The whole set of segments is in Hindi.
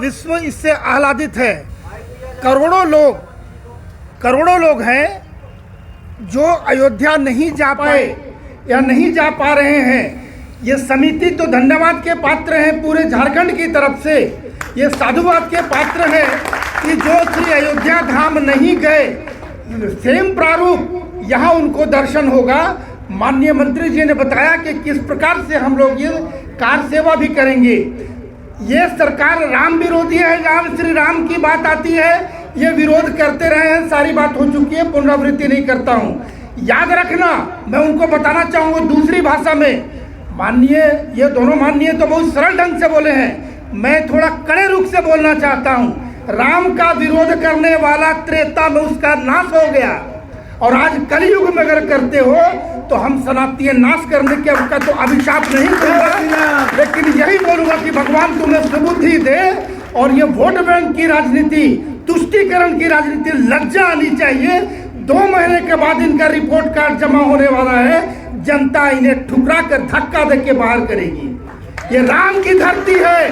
विश्व इससे आह्लादित है। करोड़ों लोग हैं जो अयोध्या नहीं जा पाए या नहीं जा पा रहे हैं। ये समिति तो धन्यवाद के पात्र हैं पूरे झारखंड की तरफ से। ये साधुवाद के पात्र हैं कि जो श्री अयोध्या धाम नहीं गए, सेम प्रारूप यहाँ उनको दर्शन होगा। माननीय मंत्री जी ने बताया कि किस प्रकार से हम लोग ये कार सेवा भी करेंगे। ये सरकार राम विरोधी है। जहाँ श्री राम की बात आती है ये विरोध करते रहे हैं। सारी बात हो चुकी है, पुनरावृत्ति नहीं करता हूँ। याद रखना, मैं उनको बताना चाहूँगा दूसरी भाषा में। माननीय, ये दोनों माननीय तो बहुत सरल ढंग से बोले हैं, मैं थोड़ा कड़े रुख से बोलना चाहता हूँ। राम का विरोध करने वाला त्रेता में उसका नाश हो गया, और आज कलयुग में अगर करते हो तो हम सनातनीय नाश करने के का तो अभिशाप नहीं दूंगा, लेकिन यही बोलूंगा कि भगवान तुम्हें सुबुद्धि दे। और ये वोट बैंक की राजनीति, तुष्टीकरण की राजनीति, लज्जा आनी चाहिए। 2 महीने के बाद इनका रिपोर्ट कार्ड जमा होने वाला है। जनता इन्हें ठुकरा कर धक्का दे के बाहर करेगी। ये राम की धरती है,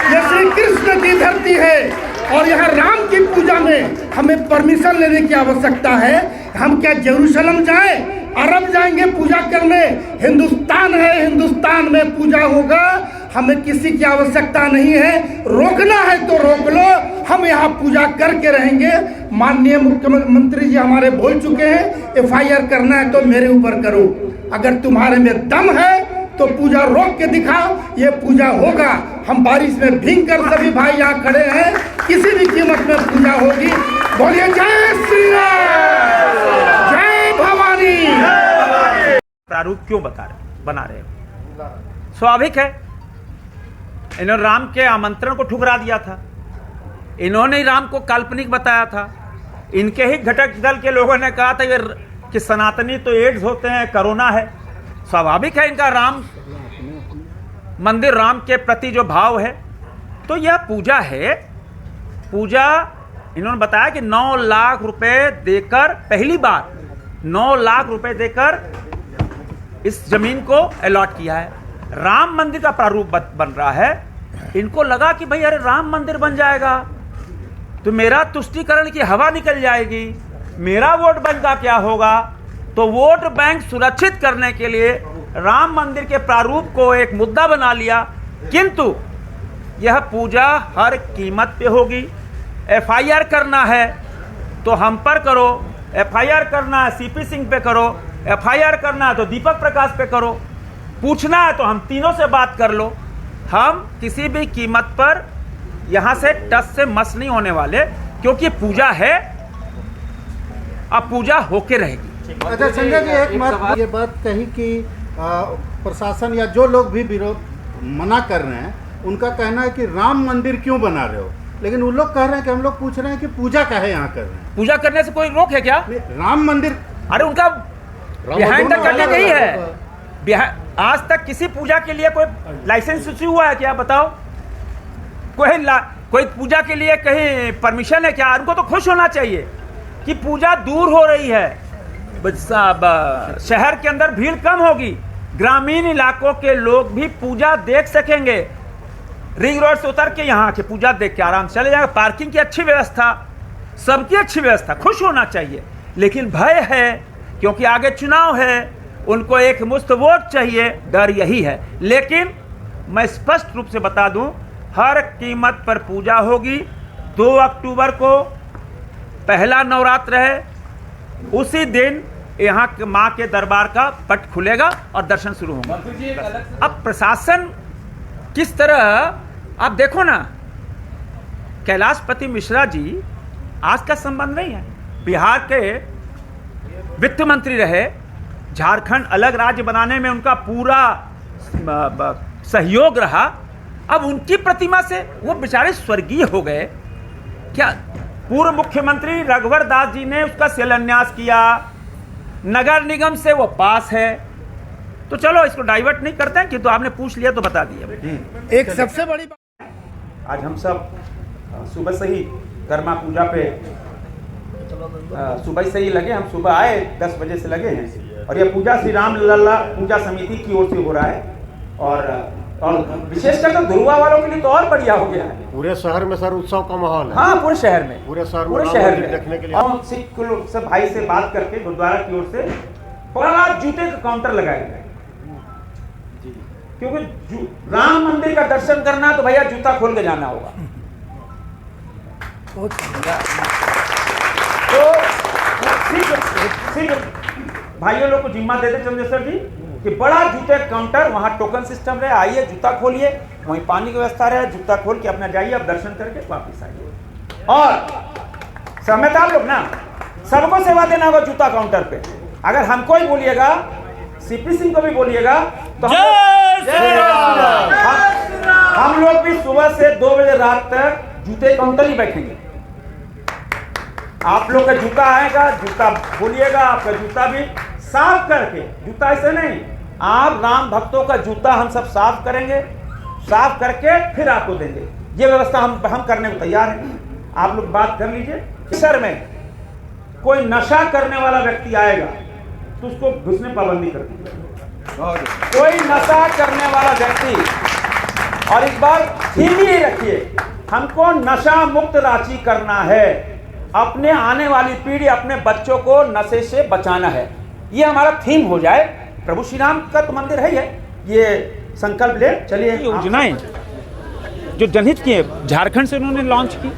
ये श्री कृष्ण की धरती है, और यहाँ राम की पूजा में हमें परमिशन लेने की आवश्यकता है। हम क्या जेरूसलम जाएं, अरब जाएंगे पूजा करने? हिंदुस्तान है, हिंदुस्तान में पूजा होगा। हमें किसी की आवश्यकता नहीं है। रोकना है तो रोक लो, हम यहाँ पूजा करके रहेंगे। माननीय मुख्यमंत्री जी हमारे बोल चुके हैं, FIR करना है तो मेरे ऊपर करो। अगर तुम्हारे में दम है तो पूजा रोक के दिखाओ, ये पूजा होगा। हम बारिश में भीग कर सभी भाई यहाँ खड़े हैं, किसी भी कीमत में पूजा होगी। बोलिए जय श्री राम, जय भवानी। प्रारूप क्यों बना रहे? स्वाभाविक है, इन्होंने राम के आमंत्रण को ठुकरा दिया था। इन्होंने ही राम को काल्पनिक बताया था। इनके ही घटक दल के लोगों ने कहा था कि सनातनी तो एड्स होते हैं, कोरोना है। स्वाभाविक है इनका राम मंदिर, राम के प्रति जो भाव है। तो यह पूजा है। पूजा इन्होंने बताया कि 9 लाख रुपए देकर, पहली बार 9 लाख रुपए देकर इस जमीन को अलॉट किया है। राम मंदिर का प्रारूप बन रहा है। इनको लगा कि भाई अरे राम मंदिर बन जाएगा तो मेरा तुष्टीकरण की हवा निकल जाएगी, मेरा वोट बैंक का क्या होगा। तो वोट बैंक सुरक्षित करने के लिए राम मंदिर के प्रारूप को एक मुद्दा बना लिया। किंतु यह पूजा हर कीमत पे होगी। FIR करना है तो हम पर करो, FIR करना है CP सिंह पे करो, FIR करना है तो दीपक प्रकाश पे करो, पूछना है तो हम तीनों से बात कर लो। हम किसी भी कीमत पर यहाँ से टस से मस नहीं होने वाले, क्योंकि पूजा है, अब पूजा होके रहेगी। अच्छा संजय जी, एक बात कही कि प्रशासन या जो लोग भी विरोध मना कर रहे हैं उनका कहना है कि राम मंदिर क्यों बना रहे हो, लेकिन वो लोग कह रहे हैं कि हम लोग पूछ रहे हैं कि पूजा काहे यहाँ कर रहे हैं? पूजा करने से कोई रोक है क्या? राम मंदिर, अरे उनका बिहाइंड द कर्टन यही है। आज तक किसी पूजा के लिए कोई लाइसेंस इश्यू हुआ है क्या? बताओ। कोई पूजा के लिए कहीं परमिशन है क्या? उनको तो खुश होना चाहिए कि पूजा दूर हो रही है, शहर के अंदर भीड़ कम होगी, ग्रामीण इलाकों के लोग भी पूजा देख सकेंगे। रिंग रोड से उतर के यहाँ के पूजा देख के आराम से चले जाएंगे। पार्किंग की अच्छी व्यवस्था, सबकी अच्छी व्यवस्था, खुश होना चाहिए। लेकिन भय है, क्योंकि आगे चुनाव है, उनको एक मुफ्त वोट चाहिए, डर यही है। लेकिन मैं स्पष्ट रूप से बता दूं, हर कीमत पर पूजा होगी। 2 अक्टूबर को पहला नवरात्र है, उसी दिन यहाँ माँ के दरबार का पट खुलेगा और दर्शन शुरू होंगे। अब प्रशासन किस तरह, आप देखो ना, कैलाशपति मिश्रा जी आज का संबंध नहीं है। बिहार के वित्त मंत्री रहे, झारखंड अलग राज्य बनाने में उनका पूरा सहयोग रहा। अब उनकी प्रतिमा से वो बेचारे स्वर्गीय हो गए क्या? पूर्व मुख्यमंत्री रघुवर दास जी ने उसका शिलान्यास किया, नगर निगम से वो पास है। तो चलो इसको डाइवर्ट नहीं करते हैं, किंतु आपने पूछ लिया तो बता दिया। एक सबसे बड़ी बात, आज हम सब सुबह से ही कर्मा पूजा पे सुबह से ही लगे। हम सुबह आए 10 बजे से लगे हैं, और यह पूजा श्री राम लल्ला पूजा समिति की ओर से हो रहा है। और और विशेषकर तो धुरुआ वालों के लिए तो और बढ़िया हो गया है। पूरे शहर में सर उत्सव का माहौल है। हाँ, पूरे शहर में, पूरे शहर में देखने के लिए। और सिख लोग सब भाई से बात करके गुरुद्वारा की ओर से बड़ा जूते का काउंटर लगाया गया, क्योंकि राम मंदिर का दर्शन करना तो भैया जूता खोल के जाना होगा। तो सिख भाइयों लोग को जिम्मा देते चंद्रेश्वर जी कि बड़ा जूते काउंटर, वहां टोकन सिस्टम रहे, आइए जूता खोलिए, वहीं पानी की व्यवस्था रहे, जूता खोल के अपना जाइए, अब दर्शन करके वापस आइए। और समझते आप लोग ना, सबको सेवा देना होगा जूता काउंटर पे। अगर हमको ही बोलिएगा, सीपी सिंह को भी बोलिएगा, तो हम लोग भी सुबह से 2 बजे रात तक जूते काउंटर ही बैठेंगे। आप लोग का जूता आएगा, जूता बोलिएगा, आपका जूता भी साफ करके, जूता ऐसे नहीं, आप राम भक्तों का जूता हम सब साफ करेंगे, साफ करके फिर आपको देंगे। ये व्यवस्था हम करने को तैयार हैं। आप लोग बात कर लीजिए। शहर में कोई नशा करने वाला व्यक्ति आएगा तो उसको घुसने पाबंदी कर दी। कोई नशा करने वाला व्यक्ति, और इस बार थीम ही रखिए, हमको नशा मुक्त रांची करना है, अपने आने वाली पीढ़ी, अपने बच्चों को नशे से बचाना है। ये हमारा थीम हो जाए। प्रभु श्री राम का तो मंदिर है ही है, ये संकल्प ले चलिए। योजनाएं जो जनहित की है, झारखंड से उन्होंने लॉन्च की,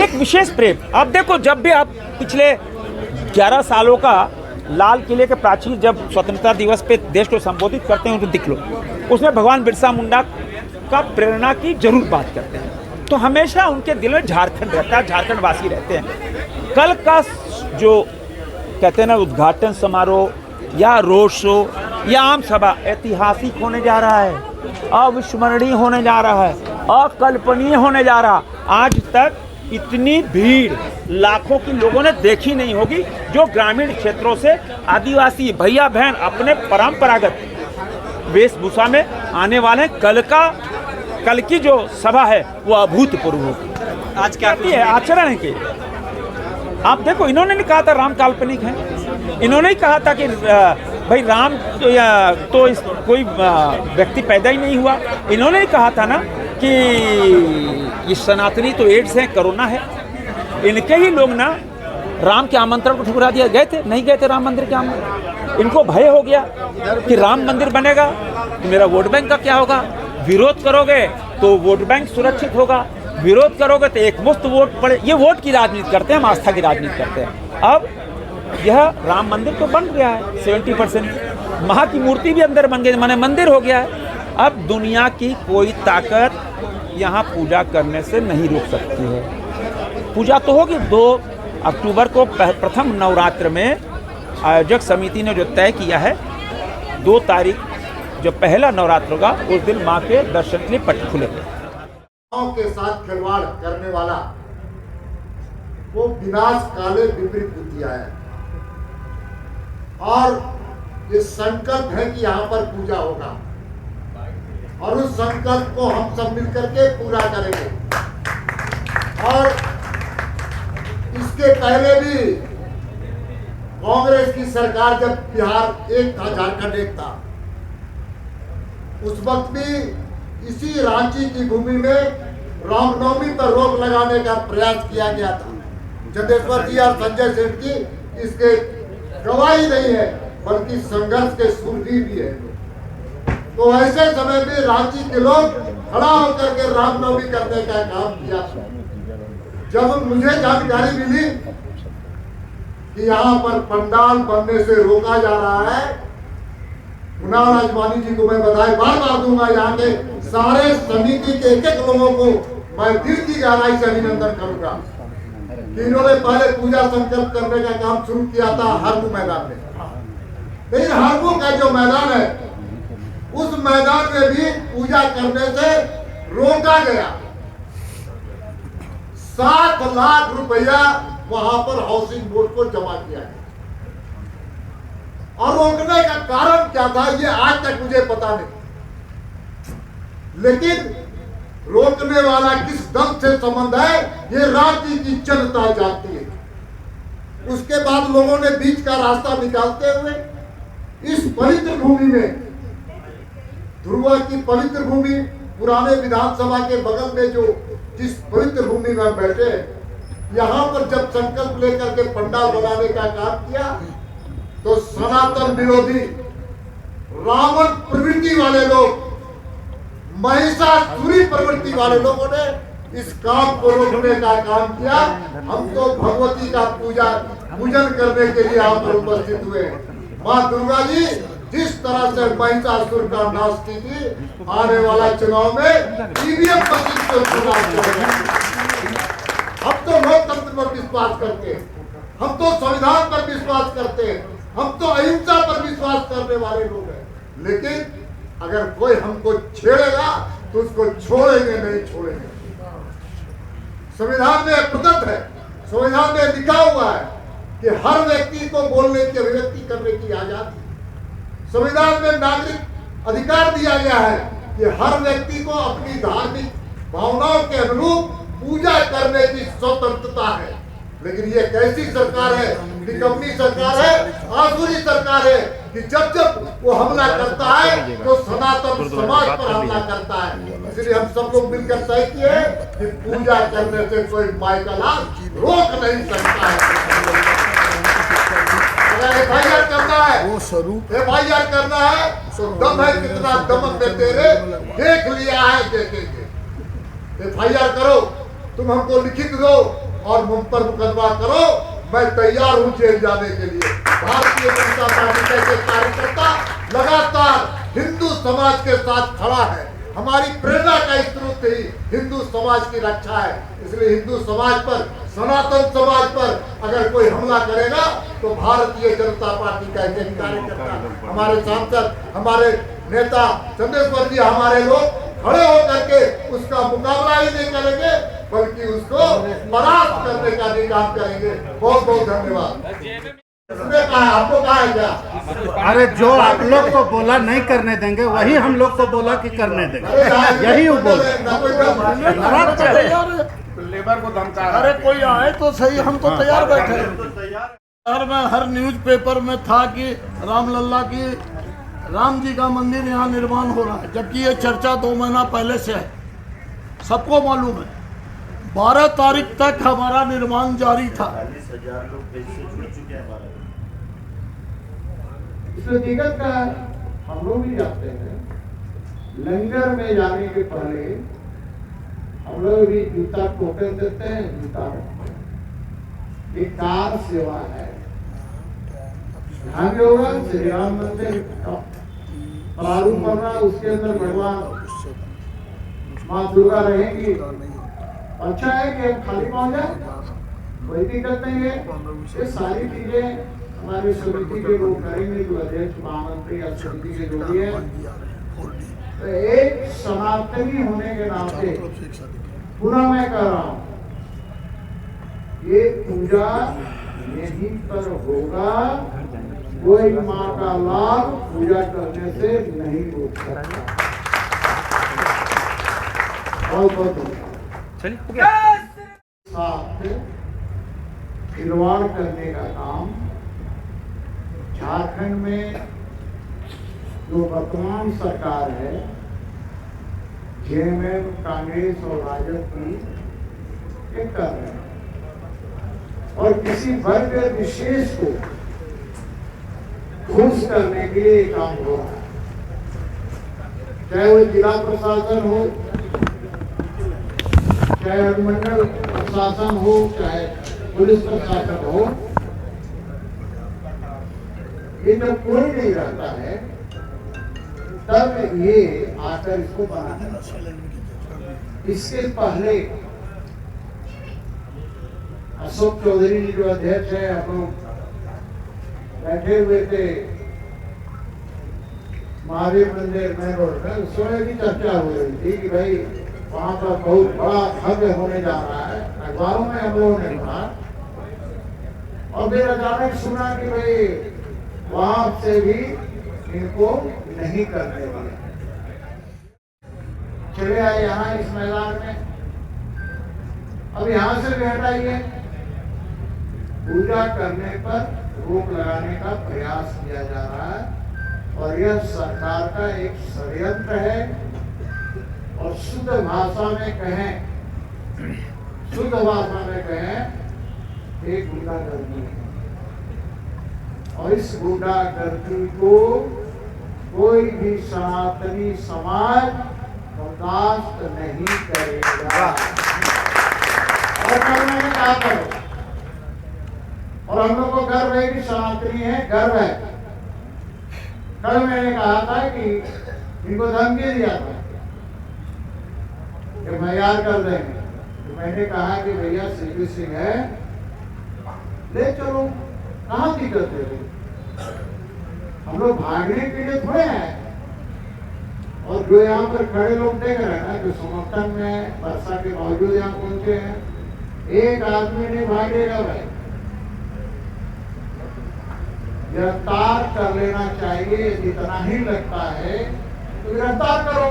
एक विशेष प्रेम। अब देखो, जब भी आप पिछले 11 सालों का लाल किले के प्राचीर जब स्वतंत्रता दिवस पे देश को संबोधित करते हैं तो दिख लो, उसमें भगवान बिरसा मुंडा का प्रेरणा की जरूर बात करते हैं। तो हमेशा उनके दिल में झारखंड रहता है, झारखंड वासी रहते हैं। कल का जो कहते हैं ना उद्घाटन समारोह या रोड शो या आम सभा ऐतिहासिक होने जा रहा है, अविस्मरणीय होने जा रहा है, अकल्पनीय होने जा रहा। आज तक इतनी भीड़ लाखों की लोगों ने देखी नहीं होगी, जो ग्रामीण क्षेत्रों से आदिवासी भैया बहन अपने परंपरागत वेशभूषा में आने वाले हैं। कल की जो सभा है वो अभूतपूर्व होगी। आज क्या है आचरण है कि आप देखो, इन्होंने नहीं कहा था राम काल्पनिक है, इन्होंने ही कहा था कि भाई राम तो कोई व्यक्ति पैदा ही नहीं हुआ। इन्होंने ही कहा था ना कि ये सनातनी तो एड्स है, कोरोना है। इनके ही लोग ना राम के आमंत्रण को ठुकरा दिया। गए थे, नहीं गए थे राम मंदिर के आमंत्रण। इनको भय हो गया कि राम मंदिर बनेगा तो मेरा वोट बैंक का क्या होगा, विरोध करोगे तो वोट बैंक सुरक्षित होगा, विरोध करोगे तो एक मुफ्त वोट पड़े। ये वोट की राजनीति करते हैं, हम आस्था की राजनीति करते हैं। अब यह राम मंदिर तो बन गया है 70%, महा की मूर्ति भी अंदर बन गई, माने मंदिर हो गया है। अब दुनिया की कोई ताकत यहाँ पूजा करने से नहीं रोक सकती है। पूजा तो होगी। 2 अक्टूबर को प्रथम नवरात्र में आयोजक समिति ने जो तय किया है, 2 तारीख जो पहला नवरात्र होगा उस दिन माँ के दर्शन के लिए पट खुलेंगे। के साथ खिलवाड़ करने वाला वो विनाश काले विपरीत बुद्धिया है, और ये संकल्प है कि यहाँ पर पूजा होगा, और उस संकल्प को हम सब मिलकर के पूरा करेंगे। और इसके पहले भी कांग्रेस की सरकार, जब बिहार एक था, झारखंड एक था, उस वक्त भी इसी रांची की भूमि में रामनवमी पर रोक लगाने का प्रयास किया गया था। चंदेश्वर जी और संजय सेठ जी इसके गवाही नहीं है, बल्कि संघर्ष के सूरवीर भी है। तो ऐसे समय में रांची के लोग खड़ा होकर के रामनवमी करने का काम किया था। जब मुझे जानकारी मिली कि यहाँ पर पंडाल बनने से रोका जा रहा है, कुणाल राजवानी जी को मैं बधाई बार बार दूंगा। यहाँ के सारे समिति के एक लोगों को मैं दिल की गहराई से अभिनंदन करूंगा कि इन्होंने पहले पूजा संकल्प करने का काम शुरू किया था हरमू मैदान में। लेकिन हरमू का जो मैदान है, उस मैदान में भी पूजा करने से रोका गया। 7 लाख रुपया वहां पर हाउसिंग बोर्ड को जमा किया गया, और रोकने का कारण क्या था ये आज तक मुझे पता नहीं। लेकिन रोकने वाला किस दल से संबंध है ये राज्य की जनता जानती है। उसके बाद लोगों ने बीच का रास्ता निकालते हुए इस पवित्र भूमि में ध्रुवा की पवित्र भूमि, पुराने विधानसभा के बगल में जो जिस पवित्र भूमि में बैठे, यहाँ पर जब संकल्प लेकर के पंडाल बनाने का काम किया तो सनातन विरोधी रावण प्रवृत्ति वाले लोग, महिषासुरी प्रवृत्ति वाले लोगों ने इस काम को रोकने का काम किया। हम तो भगवती का पूजन करने के लिए यहाँ पर उपस्थित हुए। माँ दुर्गा जी जिस तरह से महिषासुर का नाश की थी, आने वाला चुनाव में ईवीएम मशीन से चुनाव करेंगे। हम तो लोकतंत्र पर विश्वास करते हैं, हम तो संविधान पर विश्वास करते हैं, हम तो अहिंसा पर विश्वास करने वाले लोग हैं। लेकिन अगर कोई हमको छेड़ेगा तो उसको छोड़ेंगे नहीं, छोड़ेंगे। संविधान में प्रदत्त है, संविधान में लिखा हुआ है कि हर व्यक्ति को बोलने की, अभिव्यक्ति करने की आजादी। संविधान में नागरिक अधिकार दिया गया है कि हर व्यक्ति को अपनी धार्मिक भावनाओं के अनुरूप पूजा करने की स्वतंत्रता है। लेकिन ये कैसी सरकार है, निकम्मी सरकार है, आसुरी सरकार है कि जब जब वो हमला करता है तो सनातन समाज पर हमला करता है। इसलिए हम सब लोग मिलकर तय किए कि पूजा करने से कोई माई का लाभ रोक नहीं सकता है। अगर एफआईआर करना है, वो स्वरूप एफआईआर करना है तो दम है कितना, दमन में तेरे देख लिया है, देखेंगे। एफआईआर करो, तुम हमको लिखित दो और मुझ पर मुकदमा करो, मैं तैयार हूं जेल जाने के लिए। भारतीय जनता पार्टी का एक कार्यकर्ता लगातार हिंदू समाज के साथ खड़ा है। हमारी प्रेरणा का स्रोत ही हिंदू समाज की रक्षा है। इसलिए हिंदू समाज पर, सनातन समाज पर अगर कोई हमला करेगा तो भारतीय जनता पार्टी का एक कार्यकर्ता, हमारे सांसद, हमारे नेता चंद्रेश्वर जी, हमारे लोग खड़े होकर के उसका मुकाबला ही नहीं करेंगे बल्कि उसको परास्त करने का भी काम करेंगे। बहुत बहुत धन्यवाद। कहा आपको कहा है क्या? अरे जो आप लोग को बोला नहीं करने देंगे वही हम लोग को बोला कि करने देंगे, यही वो बोल। लेबर को धमका, अरे कोई आए तो सही, हम तो तैयार बैठे। मैं हर न्यूज पेपर में था कि रामलला की, राम जी का मंदिर यहाँ निर्माण हो रहा है, जबकि ये चर्चा 2 महीना पहले से है, सबको मालूम है। 12 तारीख तक हमारा निर्माण जारी था। इस हकीकत का हम लोग भी जानते हैं, लंगर में जाने के पहले हम लोग भी जूता टोकन देते हैं, जूता एक कार सेवा है। आगे होगा श्री राम मंदिर प्रारूप बना, उसके अंदर भगवान माँ दुर्गा रहेंगी। अच्छा है कि हम खाली पहुंच जाए, कोई दिक्कत नहीं है। ये सारी चीजें हमारी समिति के लोग करेंगे, जो अध्यक्ष, महामंत्री या समिति के जो भी है। तो एक सनातनी होने के नाते पुनः मैं कह रहा हूँ, ये पूजा यहीं पर होगा, कोई माँ का लाभ पूजा करने से नहीं रोक सकता। बहुत बहुत साथ निर्माण करने का काम झारखंड में जो वर्तमान सरकार है, जेएमएम, कांग्रेस और राजद की, ये कर रहे हैं। और किसी वर्ग विशेष को खुश करने के लिए काम हो रहा है, चाहे वो जिला प्रशासन हो, चाहे अनुमंडल प्रशासन हो, चाहे पुलिस प्रशासन हो। ये जब कोई नहीं रहता है तब ये आकर इसको बनाना। इसके पहले अशोक चौधरी जी जो अध्यक्ष है, हम लोग बैठे हुए थे महावीर मंदिर में रोड में, उसमें भी चर्चा हो रही थी कि भाई वहाँ पर बहुत बड़ा भव्य होने जा रहा है। अखबारों में हम लोगों ने पढ़ा और फिर अचानक सुना कि भाई वहाँ से भी इनको नहीं करने दिया। चले आए यहाँ इस मैदान में, अब यहाँ से भी हटाइए। पूजा करने पर रोक लगाने का प्रयास किया जा रहा है। और यह सरकार का एक षड्यंत्र है। और शुद्ध भाषा में कहें, एक गुंडागर्दी है। और इस गुंडागर्दी को कोई भी सनातनी समाज बर्दाश्त नहीं करेगा। और कल मैंने कहा करो, और हम लोग को गर्व है कि सनातनी है, गर्व है। कल मैंने कहा था कि इनको धमकी दिया था कि मैयार कर देंगे। तो मैंने कहा कि भैया सीपी सिंह है, ले चलो, कहाँ दिक्कत है? हम लोग भागने के लिए थोड़े हैं। और जो यहाँ पर खड़े लोग देख रहे हैं ना, जो समर्थन में वर्षा के बावजूद यहाँ पहुंचे हैं, एक आदमी नहीं भागेगा भाई। गिरफ्तार कर लेना चाहिए, जितना ही लगता है तो गिरफ्तार करो।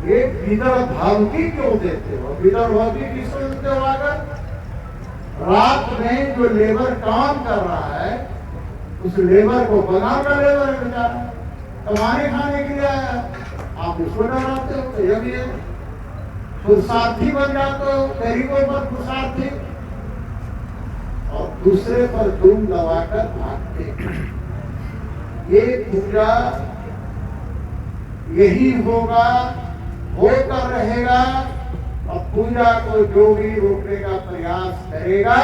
ये विदर्भावती क्यों देते हो? विदर्भावती किसको देते हो? अगर रात में जो लेबर काम कर रहा है, उस लेबर को बनाकर लेबर है बेचारा, कमाने खाने के लिए आया, आप उसको डराते हो। तो ये भी पुरुषार्थी बन जाते हो, गरीबों पर पुरुषार्थी, और दूसरे पर दुम दबाकर भागते। ये पूजा यही होगा, होकर रहेगा। और पूजा को जो भी रोकने का प्रयास करेगा,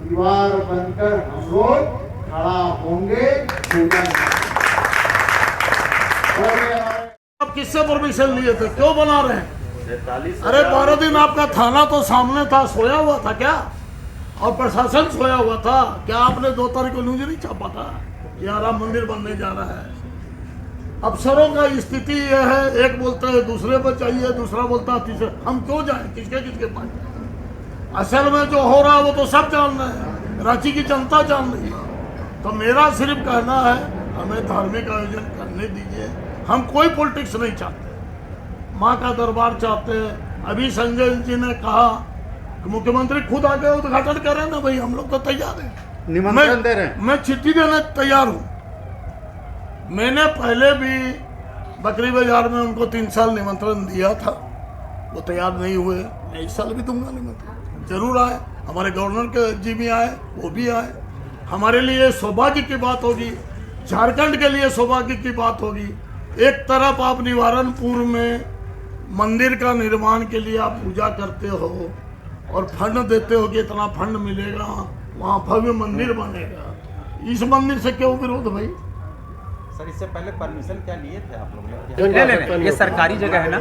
दीवार बनकर हम लोग खड़ा होंगे। आप किससे परमिशन लिए थे? क्यों बना रहे हैं? अरे 12 दिन आपका थाना तो सामने था, सोया हुआ था क्या? और प्रशासन सोया हुआ था क्या? आपने 2 तारीख को न्यूज नहीं छापा था यहाँ राम मंदिर बनने जा रहा है? अफसरों का स्थिति यह है, एक बोलता है दूसरे पर चाहिए, दूसरा बोलता है तीसरे। हम क्यों जाए? किसके किसके पास जाए? असल में जो हो रहा है वो तो सब जान रहे हैं, रांची की जनता जान रही है। तो मेरा सिर्फ कहना है, हमें धार्मिक आयोजन करने दीजिए। हम कोई पॉलिटिक्स नहीं चाहते, माँ का दरबार चाहते हैं। अभी संजय जी ने कहा कि मुख्यमंत्री खुद आके उद्घाटन कर रहे हैं ना, भाई हम लोग तो तैयार हैं, निमंत्रण दे रहे हैं। मैं चिट्ठी देने तैयार हूँ। मैंने पहले भी बकरी बाजार में उनको 3 साल निमंत्रण दिया था, वो तैयार नहीं हुए। मैं इस साल भी दूंगा निमंत्रण, जरूर आए। हमारे गवर्नर के जी भी आए, वो भी आए। हमारे लिए सौभाग्य की बात होगी, झारखंड के लिए सौभाग्य की बात होगी। एक तरफ आप निवारणपुर में मंदिर का निर्माण के लिए आप पूजा करते हो और फंड देते हो कि इतना फंड मिलेगा, वहाँ भव्य मंदिर बनेगा। इस मंदिर से क्यों विरोध भाई? सर, इससे पहले परमिशन क्या लिए थे आप लोगों ने? नहीं, ये सरकारी जगह है ना,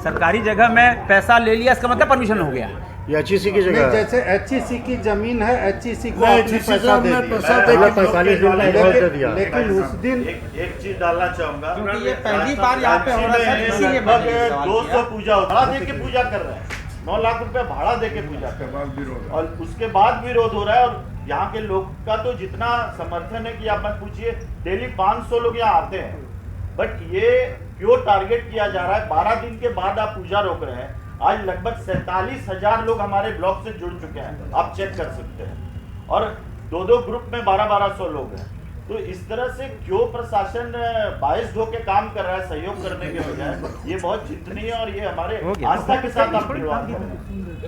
सरकारी जगह में पैसा ले लिया, इसका मतलब परमिशन हो गया। ये HEC की जगह, जैसे HEC की जमीन है, HEC को आपने पैसा दे दिया, 45 दिन का एडवांस दे दिया। लेकिन उस दिन एक चीज डालना चाहूंगा, क्योंकि ये पहली बार यहाँ पे हो रहा है, इसीलिए 200 पूजा भाड़ा दे के पूजा कर रहे हैं, 9 लाख रुपए भाड़ा दे के पूजा कर रहे हैं, और उसके बाद विरोध हो रहा है। और यहाँ के लोग का तो जितना समर्थन है कि आप मत पूछिए, डेली 500 लोग यहाँ आते हैं। बट ये क्यों टारगेट किया जा रहा है? 12 दिन के बाद आप पूजा रोक रहे हैं। आज लगभग 47,000 लोग हमारे ब्लॉक से जुड़ चुके हैं, आप चेक कर सकते हैं। और 2-2 ग्रुप में 1200 लोग हैं। तो इस तरह से क्यों प्रशासन बायस्ड होकर काम कर रहा है सहयोग करने के बजाय? ये बहुत चिंतनीय और ये हमारे आस्था के साथ आप खिलवाड़ कर रहे हैं।